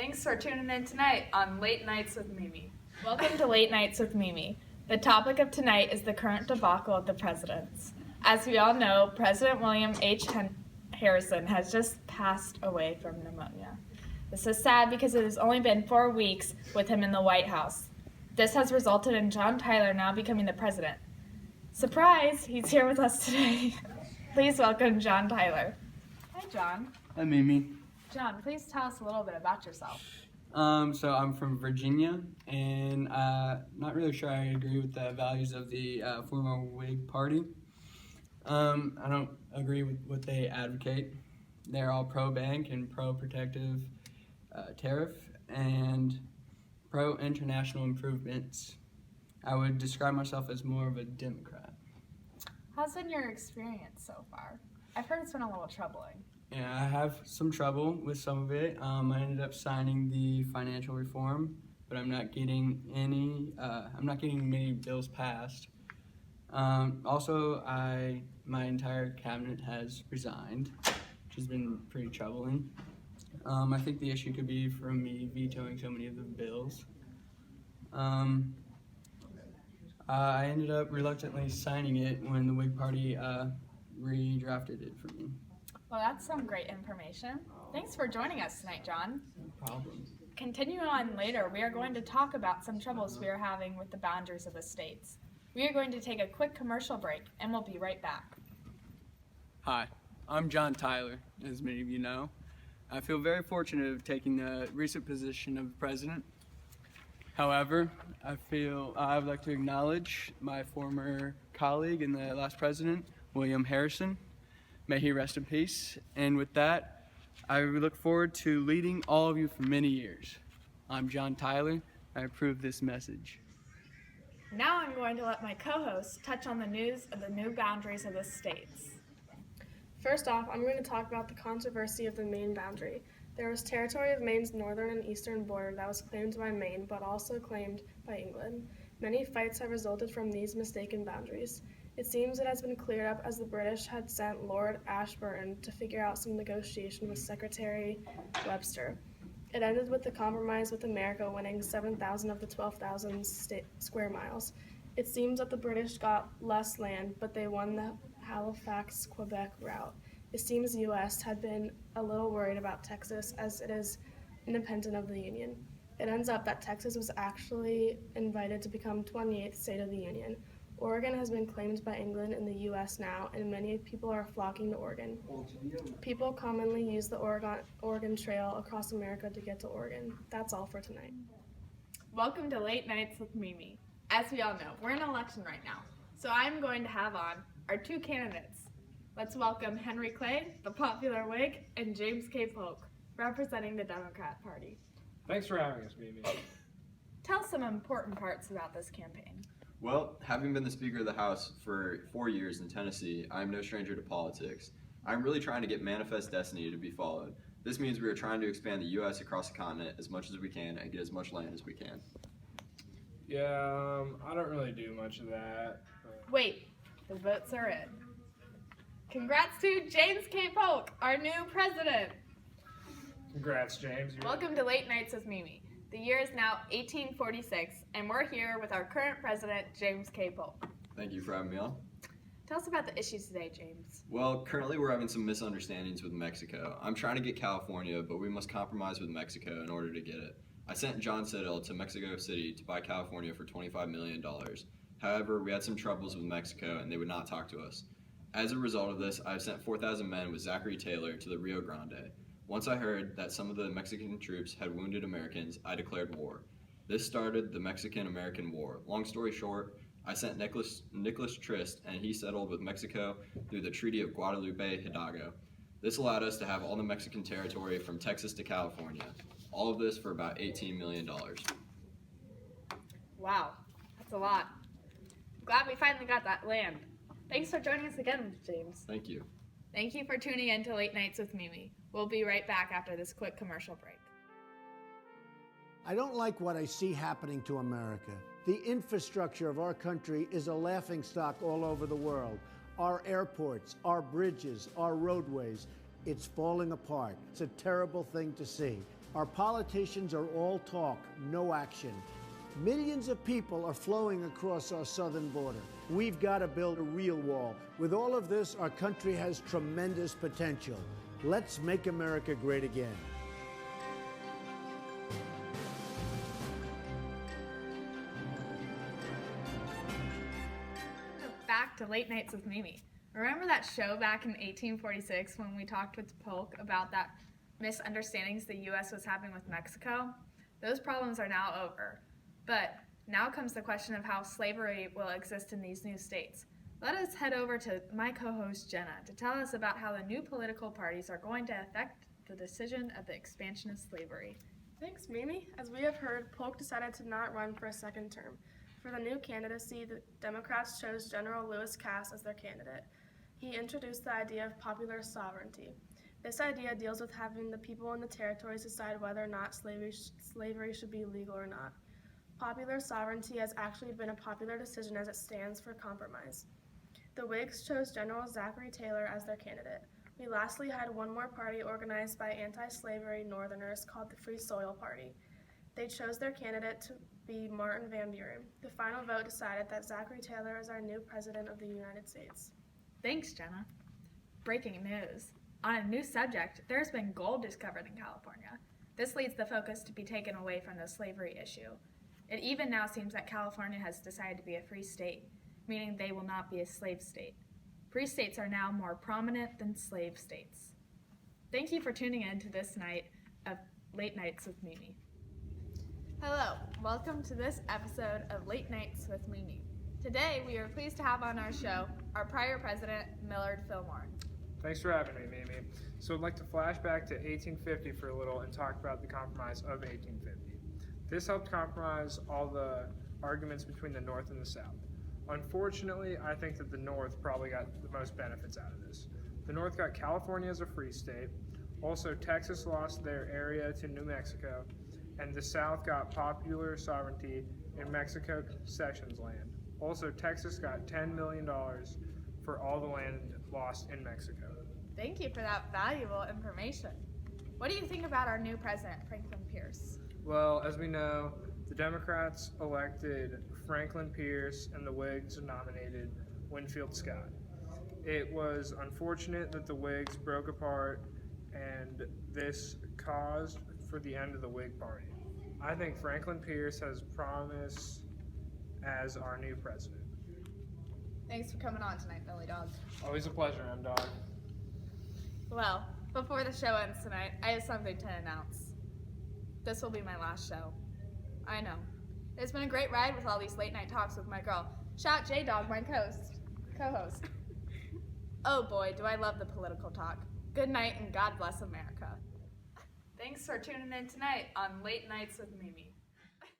Thanks for tuning in tonight on Late Nights with Mimi. Welcome to Late Nights with Mimi. The topic of tonight is the current debacle of the presidents. As we all know, President William H. Harrison has just passed away from pneumonia. This is sad because it has only been 4 weeks with him in the White House. This has resulted in John Tyler now becoming the president. Surprise! He's here with us today. Please welcome John Tyler. Hi, John. Hi, Mimi. John, please tell us a little bit about yourself. So I'm from Virginia, and not really sure I agree with the values of the former Whig Party. I don't agree with what they advocate. They're all pro-bank and pro-protective tariff and pro-international improvements. I would describe myself as more of a Democrat. How's been your experience so far? I've heard it's been a little troubling. Yeah, I have some trouble with some of it. I ended up signing the financial reform, but I'm not getting many bills passed. Also, my entire cabinet has resigned, which has been pretty troubling. I think the issue could be from me vetoing so many of the bills. I ended up reluctantly signing it when the Whig Party redrafted it for me. Well, that's some great information. Thanks for joining us tonight, John. No problem. Continuing on later, we are going to talk about some troubles we are having with the boundaries of the states. We are going to take a quick commercial break, and we'll be right back. Hi, I'm John Tyler, as many of you know. I feel very fortunate of taking the recent position of president. However, I would like to acknowledge my former colleague and the last president, William Harrison. May he rest in peace. And with that, I look forward to leading all of you for many years. I'm John Tyler. I approve this message. Now I'm going to let my co-host touch on the news of the new boundaries of the states. First off, I'm going to talk about the controversy of the Maine boundary. There was territory of Maine's northern and eastern border that was claimed by Maine, but also claimed by England. Many fights have resulted from these mistaken boundaries. It seems it has been cleared up as the British had sent Lord Ashburton to figure out some negotiation with Secretary Webster. It ended with the compromise with America winning 7,000 of the 12,000 square miles. It seems that the British got less land, but they won the Halifax-Quebec route. It seems the U.S. had been a little worried about Texas as it is independent of the Union. It ends up that Texas was actually invited to become 28th state of the Union. Oregon has been claimed by England in the U.S. now, and many people are flocking to Oregon. People commonly use the Oregon Trail across America to get to Oregon. That's all for tonight. Welcome to Late Nights with Mimi. As we all know, we're in an election right now, so I'm going to have on our two candidates. Let's welcome Henry Clay, the popular Whig, and James K. Polk, representing the Democrat Party. Thanks for having us, Mimi. Tell some important parts about this campaign. Well, having been the Speaker of the House for 4 years in Tennessee, I am no stranger to politics. I'm really trying to get manifest destiny to be followed. This means we are trying to expand the U.S. across the continent as much as we can and get as much land as we can. Yeah, I don't really do much of that. Wait, the votes are in. Congrats to James K. Polk, our new president. Congrats, James. Welcome to Late Nights with Mimi. The year is now 1846, and we're here with our current president, James K. Polk. Thank you for having me on. Tell us about the issues today, James. Well, currently we're having some misunderstandings with Mexico. I'm trying to get California, but we must compromise with Mexico in order to get it. I sent John Siddle to Mexico City to buy California for $25 million. However, we had some troubles with Mexico, and they would not talk to us. As a result of this, I've sent 4,000 men with Zachary Taylor to the Rio Grande. Once I heard that some of the Mexican troops had wounded Americans, I declared war. This started the Mexican-American War. Long story short, I sent Nicholas Trist, and he settled with Mexico through the Treaty of Guadalupe Hidalgo. This allowed us to have all the Mexican territory from Texas to California. All of this for about $18 million. Wow, that's a lot. Glad we finally got that land. Thanks for joining us again, James. Thank you. Thank you for tuning in to Late Nights with Mimi. We'll be right back after this quick commercial break. I don't like what I see happening to America. The infrastructure of our country is a laughingstock all over the world. Our airports, our bridges, our roadways, it's falling apart. It's a terrible thing to see. Our politicians are all talk, no action. Millions of people are flowing across our southern border. We've got to build a real wall. With all of this, our country has tremendous potential. Let's make America great again. Back to Late Nights with Mimi. Remember that show back in 1846 when we talked with Polk about that misunderstandings the U.S. was having with Mexico? Those problems are now over. But now comes the question of how slavery will exist in these new states. Let us head over to my co-host Jenna to tell us about how the new political parties are going to affect the decision of the expansion of slavery. Thanks, Mimi. As we have heard, Polk decided to not run for a second term. For the new candidacy, the Democrats chose General Lewis Cass as their candidate. He introduced the idea of popular sovereignty. This idea deals with having the people in the territories decide whether or not slavery should be legal or not. Popular sovereignty has actually been a popular decision as it stands for compromise. The Whigs chose General Zachary Taylor as their candidate. We lastly had one more party organized by anti-slavery Northerners called the Free Soil Party. They chose their candidate to be Martin Van Buren. The final vote decided that Zachary Taylor is our new president of the United States. Thanks, Jenna. Breaking news. On a new subject, there's been gold discovered in California. This leads the focus to be taken away from the slavery issue. It even now seems that California has decided to be a free state, meaning they will not be a slave state. Free states are now more prominent than slave states. Thank you for tuning in to this night of Late Nights with Mimi. Hello, welcome to this episode of Late Nights with Mimi. Today, we are pleased to have on our show our prior president, Millard Fillmore. Thanks for having me, Mimi. So I'd like to flash back to 1850 for a little and talk about the Compromise of 1850. This helped compromise all the arguments between the North and the South. Unfortunately, I think that the North probably got the most benefits out of this. The North got California as a free state. Also, Texas lost their area to New Mexico, and the South got popular sovereignty in Mexico Cessions land. Also, Texas got $10 million for all the land lost in Mexico. Thank you for that valuable information. What do you think about our new president, Franklin Pierce? Well, as we know, the Democrats elected Franklin Pierce and the Whigs nominated Winfield Scott. It was unfortunate that the Whigs broke apart and this caused for the end of the Whig Party. I think Franklin Pierce has promise as our new president. Thanks for coming on tonight, Billy Dog. Always a pleasure, M-Dog. Well, before the show ends tonight, I have something to announce. This will be my last show. I know. It's been a great ride with all these late night talks with my girl. Shout J-Dog, my co-host. Oh boy, do I love the political talk. Good night and God bless America. Thanks for tuning in tonight on Late Nights with Mimi.